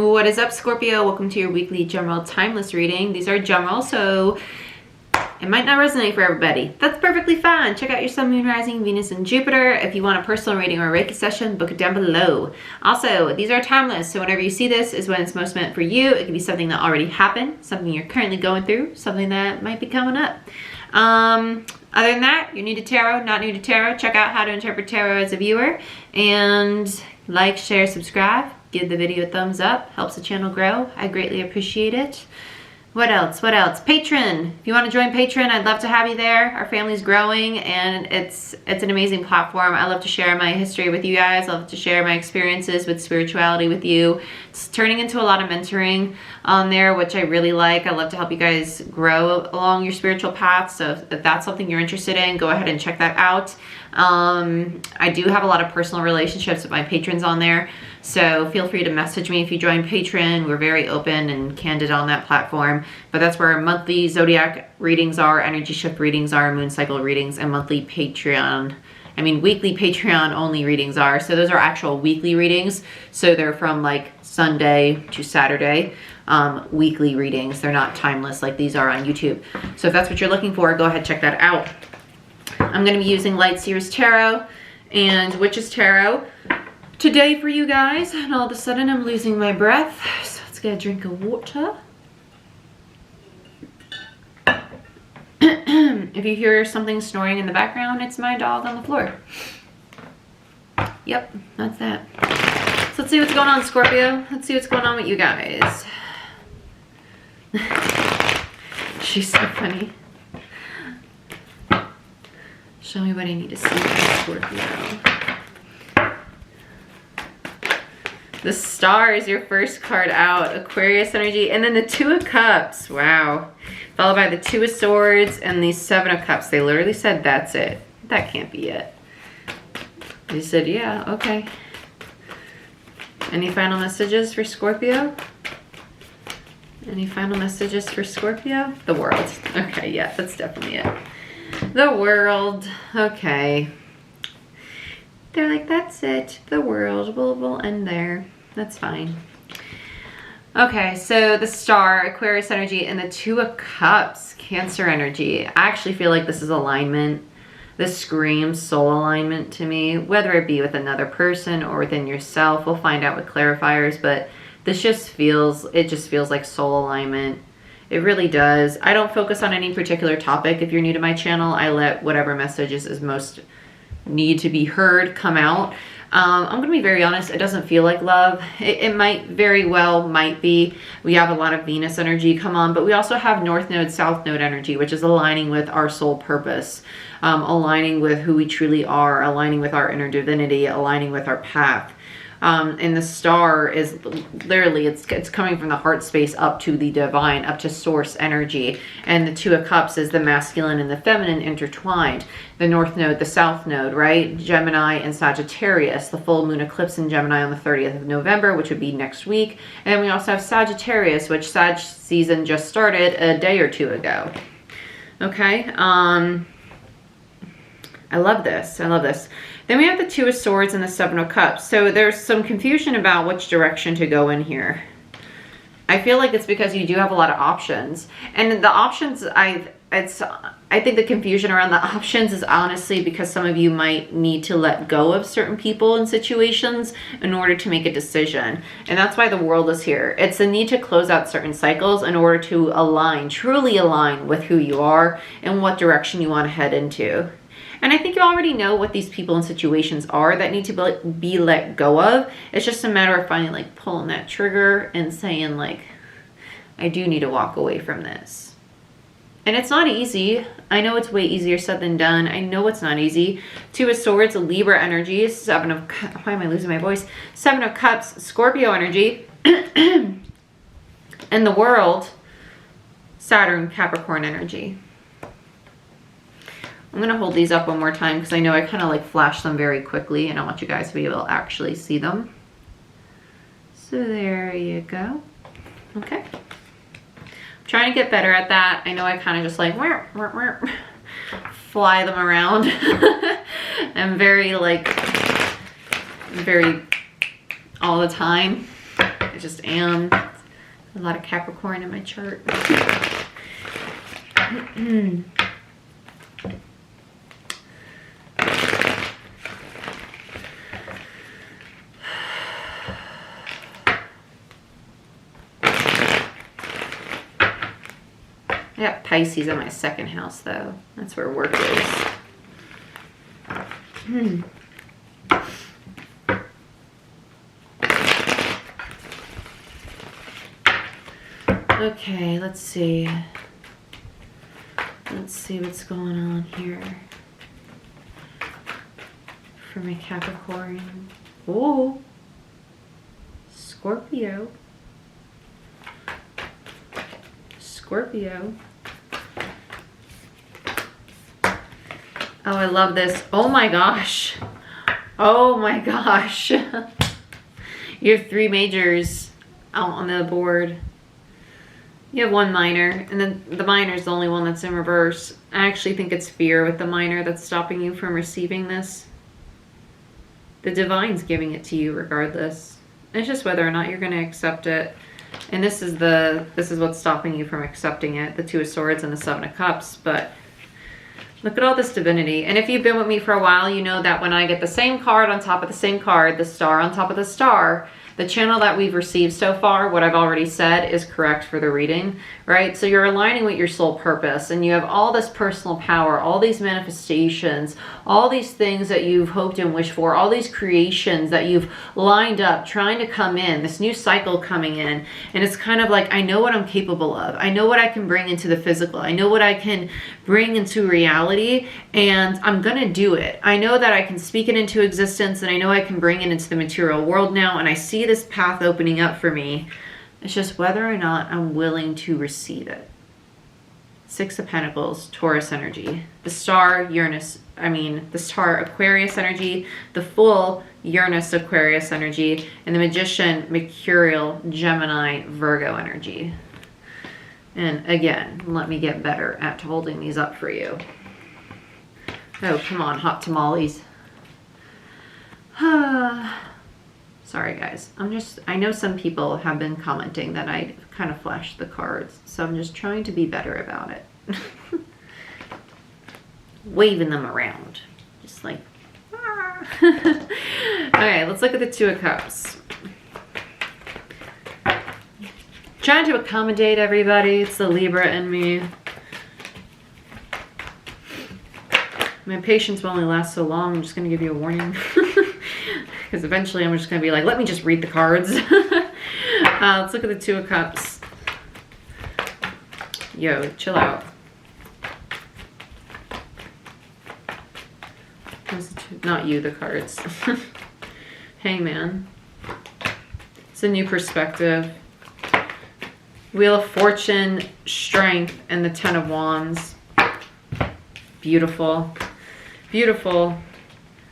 What is up, Scorpio? Welcome to your weekly general timeless reading. These are general, so it might not resonate for everybody. That's perfectly fine. Check out your sun, moon, rising, Venus, and Jupiter. If you want a personal reading or a Reiki session, book it down below. Also, these are timeless, so whenever you see this is when it's most meant for you. It could be something that already happened, something you're currently going through, something that might be coming up. Other than that, you're new to tarot, not new to tarot. Check out How to Interpret Tarot as a viewer. And like, share, subscribe. Give the video a thumbs up. Helps the channel grow. I greatly appreciate it. What else? What else? Patreon. If you want to join Patreon, I'd love to have you there. Our family's growing and it's an amazing platform. I love to share my history with you guys. I love to share my experiences with spirituality with you. It's turning into a lot of mentoring on there, which I really like. I love to help you guys grow along your spiritual path. So if that's something you're interested in, go ahead and check that out. I do have a lot of personal relationships with my patrons on there. So feel free to message me if you join Patreon. We're very open and candid on that platform. But that's where monthly zodiac readings are, energy shift readings are, moon cycle readings, and weekly Patreon only readings are. So those are actual weekly readings. So they're from like Sunday to Saturday, weekly readings. They're not timeless like these are on YouTube. So if that's what you're looking for, go ahead, check that out. I'm going to be using Light Seer's Tarot and Witch's Tarot today for you guys. And all of a sudden I'm losing my breath. So let's get a drink of water. If you hear something snoring in the background, it's my dog on the floor. Yep, that's that. So let's see what's going on, Scorpio. Let's see what's going on with you guys. She's so funny. Show me what I need to see from Scorpio. The Star is your first card out. Aquarius energy. And then the Two of Cups. Wow. Followed by the Two of Swords and the Seven of Cups. They literally said, that's it. That can't be it. They said, yeah, okay. Any final messages for Scorpio? Any final messages for Scorpio? The World. Okay, yeah, that's definitely it. The World. Okay. They're like, that's it. The World. We'll end there. That's fine. Okay, so the Star, Aquarius energy, and the Two of Cups, Cancer energy. I actually feel like this is alignment. This screams soul alignment to me, whether it be with another person or within yourself. We'll find out with clarifiers, but this just feels, it just feels like soul alignment. It really does. I don't focus on any particular topic. If you're new to my channel, I let whatever messages is most need to be heard come out. I'm going to be very honest. It doesn't feel like love. It might very well might be. We have a lot of Venus energy come on, but we also have North Node, South Node energy, which is aligning with our soul purpose, aligning with who we truly are, aligning with our inner divinity, aligning with our path. And the Star is literally, it's coming from the heart space up to the divine, up to source energy. And the Two of Cups is the masculine and the feminine intertwined. The North Node, the South Node, right? Gemini and Sagittarius. The full moon eclipse in Gemini on the 30th of November, which would be next week. And then we also have Sagittarius, which Sag season just started a day or two ago. Okay. I love this. I love this. Then we have the Two of Swords and the Seven of Cups. So there's some confusion about which direction to go in here. I feel like it's because you do have a lot of options. And the options, I think the confusion around the options is honestly because some of you might need to let go of certain people and situations in order to make a decision. And that's why the World is here. It's the need to close out certain cycles in order to align, truly align with who you are and what direction you want to head into. And I think you already know what these people and situations are that need to be let go of. It's just a matter of finally like pulling that trigger and saying like, I do need to walk away from this. And it's not easy. I know it's way easier said than done. I know it's not easy. Two of Swords, Libra energy. Seven of, why am I losing my voice? Seven of Cups, Scorpio energy. And the World, Saturn, Capricorn energy. I'm going to hold these up one more time because I know I kind of like flash them very quickly and I want you guys to be able to actually see them. So there you go. Okay. I'm trying to get better at that. I know I kind of just like fly them around. I'm very like, very all the time. I just am. A lot of Capricorn in my chart. I got Pisces in my second house, though. That's where work is. Okay, let's see. Let's see what's going on here for my Capricorn. Oh, Scorpio. Scorpio. Oh, I love this. Oh my gosh. Oh my gosh. You have 3 majors out on the board. You have 1 minor, and then the minor is the only one that's in reverse. I actually think it's fear with the minor that's stopping you from receiving this. The divine's giving it to you regardless. It's just whether or not you're going to accept it. And this is what's stopping you from accepting it. The 2 of Swords and the 7 of Cups. But look at all this divinity. And if you've been with me for a while, you know that when I get the same card on top of the same card, the star on top of the star, the channel that we've received so far, what I've already said, is correct for the reading, right? So you're aligning with your soul purpose, and you have all this personal power, all these manifestations, all these things that you've hoped and wished for, all these creations that you've lined up, trying to come in, this new cycle coming in. And it's kind of like, I know what I'm capable of. I know what I can bring into the physical. I know what I can bring into reality, and I'm going to do it. I know that I can speak it into existence, and I know I can bring it into the material world now, and I see this path opening up for me. It's just whether or not I'm willing to receive it. 6 of Pentacles, Taurus energy. The star, the star, Aquarius energy. The Fool, Uranus, Aquarius energy. And the Magician, Mercurial, Gemini, Virgo energy. And again, let me get better at holding these up for you. Oh, come on, hot tamales. Sorry guys, I know some people have been commenting that I kind of flashed the cards, so I'm just trying to be better about it. Waving them around, just like, ah. Okay, let's look at the 2 of Cups. Trying to accommodate everybody, it's the Libra in me. My patience will only last so long, I'm just gonna give you a warning. Because eventually I'm just going to be like, let me just read the cards. Let's look at the 2 of Cups. Yo, chill out. Not you, the cards. Hangman. It's a new perspective. Wheel of Fortune, Strength, and the 10 of Wands. Beautiful. Beautiful.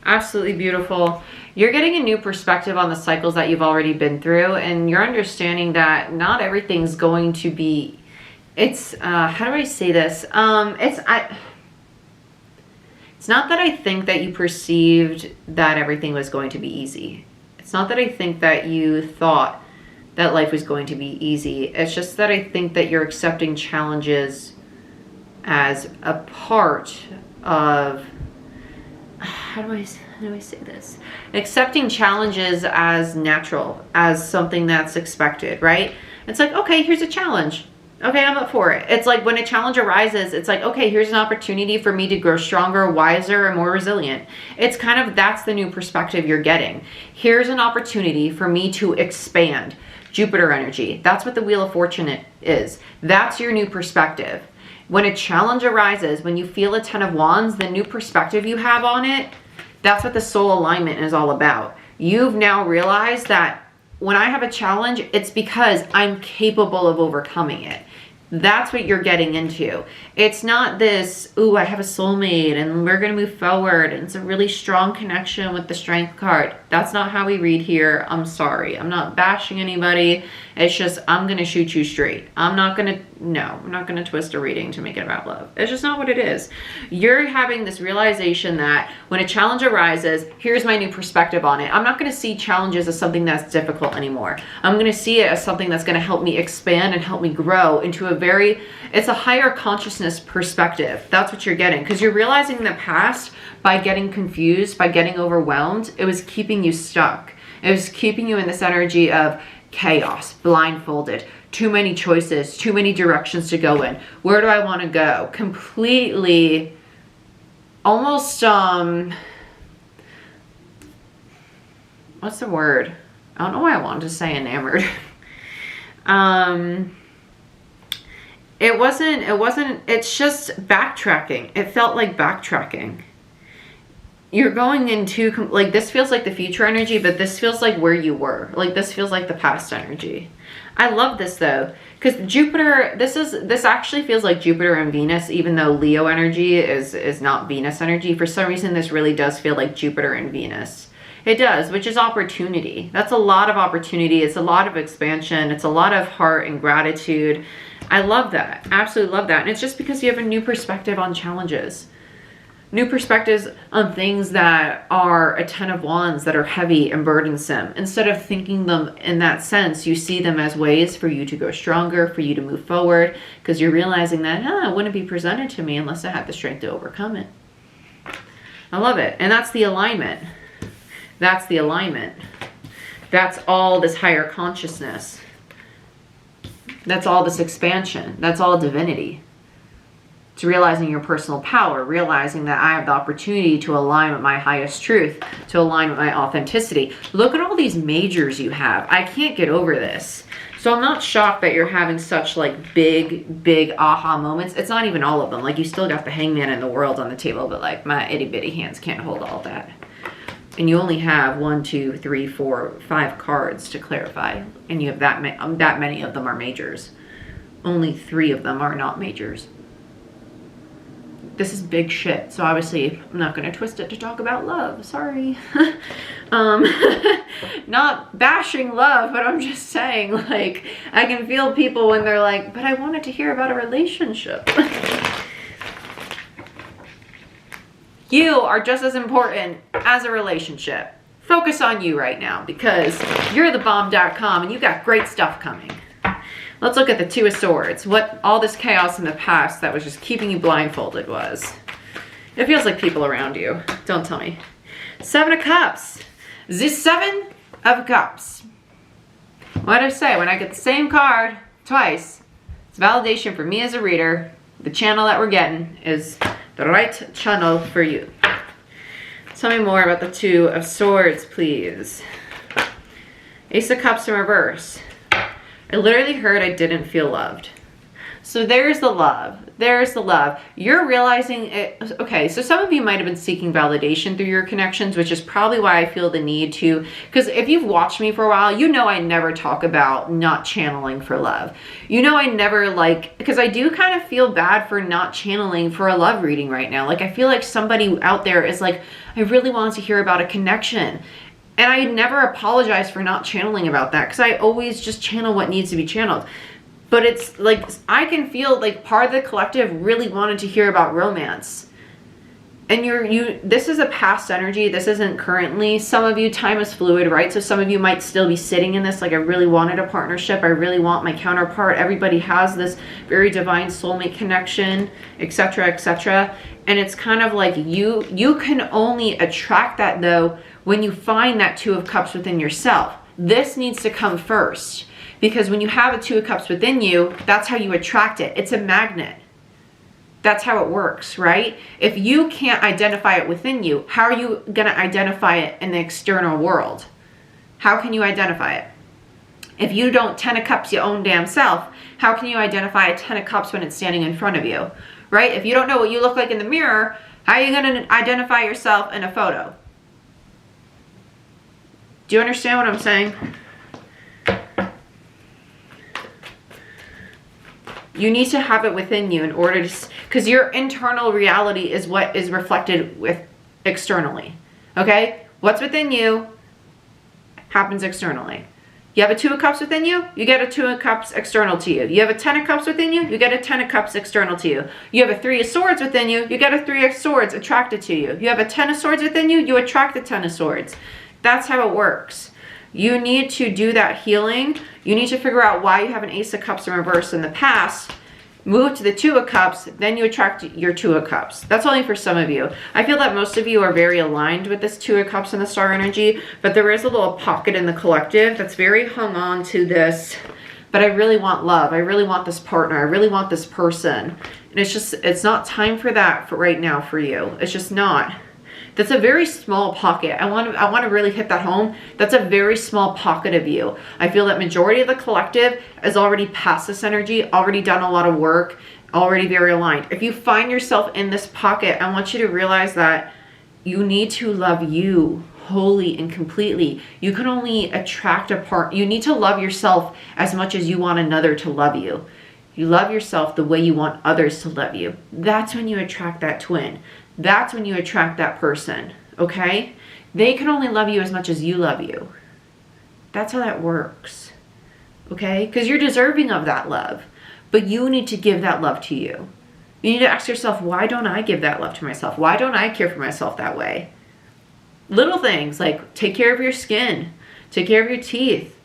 Absolutely beautiful. You're getting a new perspective on the cycles that you've already been through, and you're understanding that not everything's going to be, how do I say this? It's not that I think that you perceived that everything was going to be easy. It's not that I think that you thought that life was going to be easy. It's just that I think that you're accepting challenges as a part of, how do I say this? Accepting challenges as natural, as something that's expected, right? It's like, okay, here's a challenge. Okay, I'm up for it. It's like when a challenge arises, it's like, okay, here's an opportunity for me to grow stronger, wiser, and more resilient. It's kind of, that's the new perspective you're getting. Here's an opportunity for me to expand. Jupiter energy. That's what the Wheel of Fortune is. That's your new perspective. When a challenge arises, when you feel a 10 of Wands, the new perspective you have on it, that's what the soul alignment is all about. You've now realized that when I have a challenge, it's because I'm capable of overcoming it. That's what you're getting into. It's not this, ooh, I have a soulmate and we're going to move forward. And it's a really strong connection with the Strength card. That's not how we read here. I'm sorry. I'm not bashing anybody. It's just, I'm going to shoot you straight. I'm not going to twist a reading to make it about love. It's just not what it is. You're having this realization that when a challenge arises, here's my new perspective on it. I'm not going to see challenges as something that's difficult anymore. I'm going to see it as something that's going to help me expand and help me grow into it's a higher consciousness perspective. That's what you're getting. Because you're realizing in the past, by getting confused, by getting overwhelmed, it was keeping you stuck. It was keeping you in this energy of chaos, blindfolded, too many choices, too many directions to go in. Where do I want to go? Completely, almost, what's the word? I don't know why I wanted to say enamored. It's just backtracking. It felt like backtracking. You're going into, like, this feels like the future energy, but this feels like where you were. Like, this feels like the past energy. I love this, though, because Jupiter, this actually feels like Jupiter and Venus, even though Leo energy is not Venus energy. For some reason, this really does feel like Jupiter and Venus. It does, which is opportunity. That's a lot of opportunity. It's a lot of expansion. It's a lot of heart and gratitude. I love that. Absolutely love that. And it's just because you have a new perspective on challenges. New perspectives on things that are a 10 of wands, that are heavy and burdensome. Instead of thinking them in that sense, you see them as ways for you to go stronger, for you to move forward, because you're realizing that, it wouldn't be presented to me unless I had the strength to overcome it. I love it. And that's the alignment. That's the alignment. That's all this higher consciousness. That's all this expansion. That's all divinity. It's realizing your personal power, realizing that I have the opportunity to align with my highest truth, to align with my authenticity. Look at all these majors you have. I can't get over this. So I'm not shocked that you're having such like big aha moments. It's not even all of them. Like, you still got the Hangman and the World on the table, but like my itty bitty hands can't hold all that. And you only have 1, 2, 3, 4, 5 cards to clarify. And you have that many of them are majors. Only 3 of them are not majors. This is big shit. So obviously I'm not going to twist it to talk about love. Sorry. Not bashing love, but I'm just saying, like, I can feel people when they're like, but I wanted to hear about a relationship. You are just as important as a relationship. Focus on you right now, because you're the bomb.com and you got great stuff coming. Let's look at the 2 of Swords. What all this chaos in the past that was just keeping you blindfolded was. It feels like people around you. Don't tell me. 7 of Cups. The 7 of Cups. What did I say? When I get the same card twice, it's validation for me as a reader. The channel that we're getting is the right channel for you. Tell me more about the 2 of Swords, please. Ace of Cups in reverse. I literally heard I didn't feel loved. So there's the love. There's the love. You're realizing it. Okay, so some of you might have been seeking validation through your connections, which is probably why I feel the need to, because if you've watched me for a while, you know I never talk about not channeling for love. You know I never because I do kind of feel bad for not channeling for a love reading right now. Like, I feel like somebody out there is like, I really want to hear about a connection. And I never apologize for not channeling about that, because I always just channel what needs to be channeled. But it's like, I can feel like part of the collective really wanted to hear about romance. And this is a past energy. This isn't currently. Some of you, time is fluid, right? So some of you might still be sitting in this, like, I really wanted a partnership. I really want my counterpart. Everybody has this very divine soulmate connection, etc., etc. And it's kind of like you can only attract that, though, when you find that 2 of Cups within yourself. This needs to come first, because when you have a 2 of Cups within you, that's how you attract it. It's a magnet. That's how it works, right? If you can't identify it within you, how are you going to identify it in the external world? How can you identify it? If you don't 10 of Cups your own damn self, how can you identify a 10 of Cups when it's standing in front of you, right? If you don't know what you look like in the mirror, how are you going to identify yourself in a photo? Do you understand what I'm saying? You need to have it within you in order to, because your internal reality is what is reflected with externally. Okay? What's within you happens externally. You have a Two of Cups within you, you get a Two of Cups external to you. You have a Ten of Cups within you, you get a Ten of Cups external to you. You have a Three of Swords within you, you get a Three of Swords attracted to you. You have a Ten of Swords within you, you attract the Ten of Swords. That's how it works. You need to do that healing. You need to figure out why you have an Ace of Cups in reverse in the past. Move to the Two of Cups, then you attract your Two of Cups. That's only for some of you. I feel that most of you are very aligned with this Two of Cups and the star energy, but there is a little pocket in the collective that's very hung on to this, but I really want love. I really want this partner. I really want this person. And it's not time for that for right now for you. It's just not. That's a very small pocket. I want to really hit that home. That's a very small pocket of you. I feel that majority of the collective is already past this energy, already done a lot of work, already very aligned. If you find yourself in this pocket, I want you to realize that you need to love you wholly and completely. You can only attract a part. You need to love yourself as much as you want another to love you. You love yourself the way you want others to love you. That's when you attract that twin. That's when you attract that person, okay? They can only love you as much as you love you. That's how that works, okay? Because you're deserving of that love, but you need to give that love to you. You need to ask yourself, why don't I give that love to myself? Why don't I care for myself that way? Little things like take care of your skin, take care of your teeth,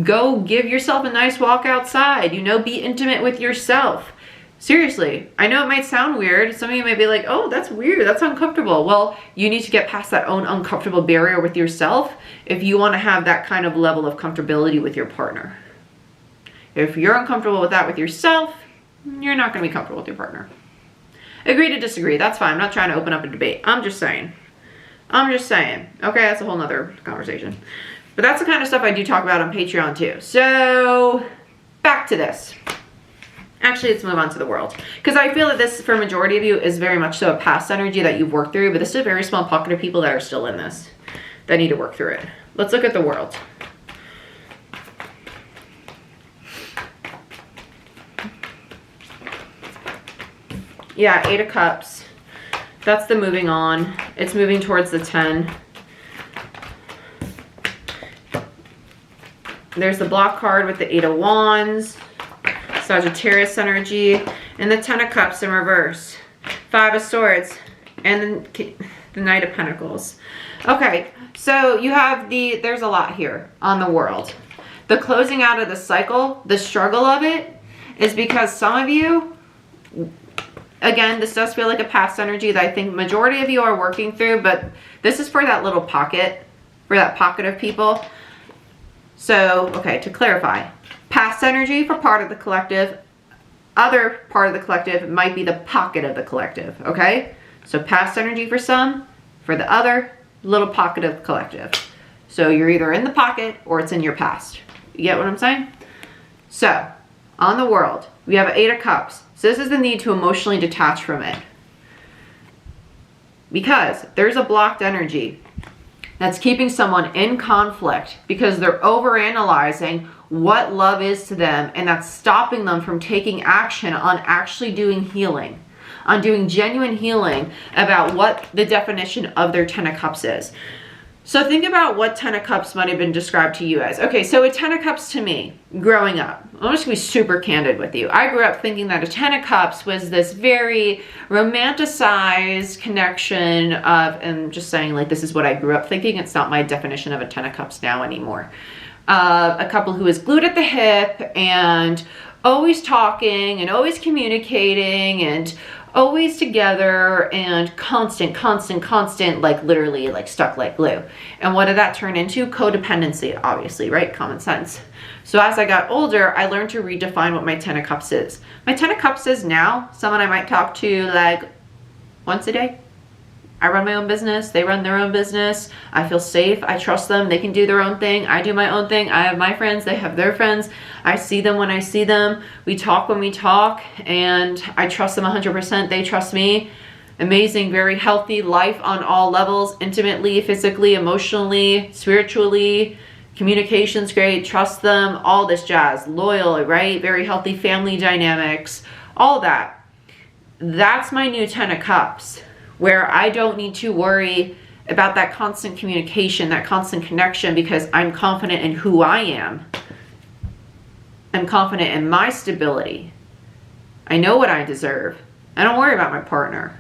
go give yourself a nice walk outside, you know, be intimate with yourself. Seriously, I know it might sound weird. Some of you may be like, oh, that's weird. That's uncomfortable. Well, you need to get past that own uncomfortable barrier with yourself if you want to have that kind of level of comfortability with your partner. If you're uncomfortable with that with yourself, you're not going to be comfortable with your partner. Agree to disagree. That's fine. I'm not trying to open up a debate. I'm just saying. Okay, that's a whole nother conversation. But that's the kind of stuff I do talk about on Patreon too. So, back to this. Actually, let's move on to the world. Because I feel that this, for a majority of you, is very much so a past energy that you've worked through. But this is a very small pocket of people that are still in this, that need to work through it. Let's look at the world. Yeah, Eight of Cups. That's the moving on. It's moving towards the 10. There's the block card with the Eight of Wands. Sagittarius energy, and the Ten of Cups in reverse, Five of Swords, and the Knight of Pentacles. Okay, so you have there's a lot here on the world. The closing out of the cycle, the struggle of it, is because some of you, again, this does feel like a past energy that I think majority of you are working through, but this is for that little pocket, for that pocket of people. So, okay, to clarify, past energy for part of the collective, other part of the collective might be the pocket of the collective, okay? So past energy for some, for the other, little pocket of the collective. So you're either in the pocket or it's in your past. You get what I'm saying? So, on the world, we have an Eight of Cups. So this is the need to emotionally detach from it. Because there's a blocked energy that's keeping someone in conflict because they're overanalyzing what love is to them, and that's stopping them from taking action on actually doing healing, on doing genuine healing about what the definition of their Ten of Cups is. So think about what Ten of Cups might have been described to you as. Okay, so a Ten of Cups to me, growing up, I'm just gonna be super candid with you. I grew up thinking that a Ten of Cups was this very romanticized connection of, and just saying like, this is what I grew up thinking. It's not my definition of a Ten of Cups now anymore. A couple who is glued at the hip and always talking and always communicating and always together and constant, like literally like stuck like glue. And what did that turn into? Codependency, obviously, right? Common sense. So as I got older, I learned to redefine what my Ten of Cups is. My Ten of Cups is now someone I might talk to like once a day. I run my own business. They run their own business. I feel safe. I trust them. They can do their own thing. I do my own thing. I have my friends. They have their friends. I see them when I see them. We talk when we talk. And I trust them 100%. They trust me. Amazing, very healthy life on all levels. Intimately, physically, emotionally, spiritually. Communication's great. Trust them. All this jazz. Loyal, right? Very healthy family dynamics. All that. That's my new Ten of Cups, where I don't need to worry about that constant communication, that constant connection, because I'm confident in who I am. I'm confident in my stability. I know what I deserve. I don't worry about my partner.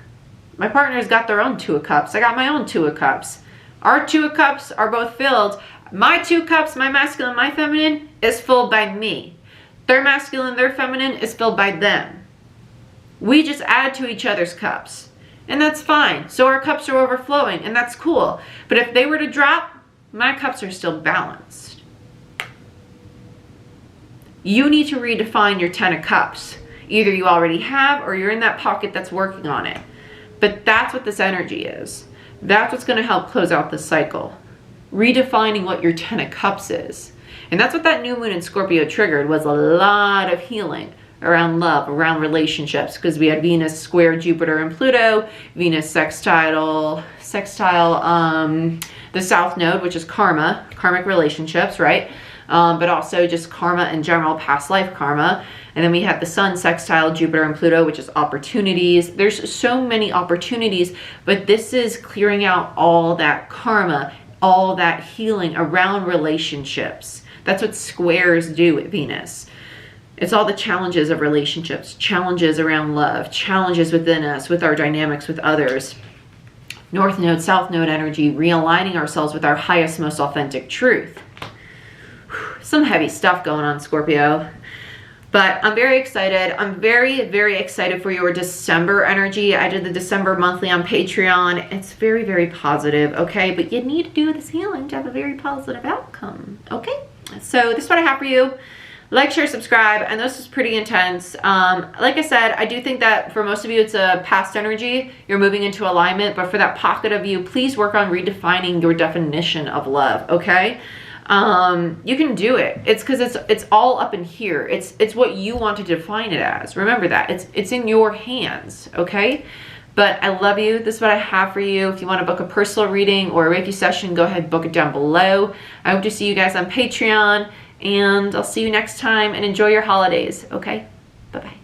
My partner's got their own 2 of Cups. I got my own 2 of Cups. Our 2 of Cups are both filled. My 2 cups, my masculine, my feminine, is filled by me. Their masculine, their feminine is filled by them. We just add to each other's cups. And that's fine. So our cups are overflowing, and that's cool. But if they were to drop, my cups are still balanced. You need to redefine your 10 of Cups. Either you already have, or you're in that pocket that's working on it. But that's what this energy is. That's what's going to help close out this cycle. Redefining what your 10 of Cups is. And that's what that new moon in Scorpio triggered, was a lot of healing around love, around relationships, because we had Venus square Jupiter and Pluto, Venus sextile the South Node, which is karma, karmic relationships, right? But also just karma in general, past life karma. And then we have the Sun sextile Jupiter and Pluto, which is opportunities. There's so many opportunities, but this is clearing out all that karma, all that healing around relationships. That's what squares do with Venus. It's all the challenges of relationships, challenges around love, challenges within us, with our dynamics with others. North Node, South Node energy, realigning ourselves with our highest, most authentic truth. Some heavy stuff going on, Scorpio. But I'm very excited. I'm very, very excited for your December energy. I did the December monthly on Patreon. It's very, very positive, okay? But you need to do this healing to have a very positive outcome, okay? So this is what I have for you. Like, share, subscribe. And this is pretty intense. Like I said, I do think that for most of you, it's a past energy. You're moving into alignment. But for that pocket of you, please work on redefining your definition of love, okay? You can do it. It's because it's all up in here. It's what you want to define it as. Remember that. It's in your hands, okay? But I love you. This is what I have for you. If you want to book a personal reading or a Reiki session, go ahead and book it down below. I hope to see you guys on Patreon, and I'll see you next time, and enjoy your holidays, okay? Bye-bye.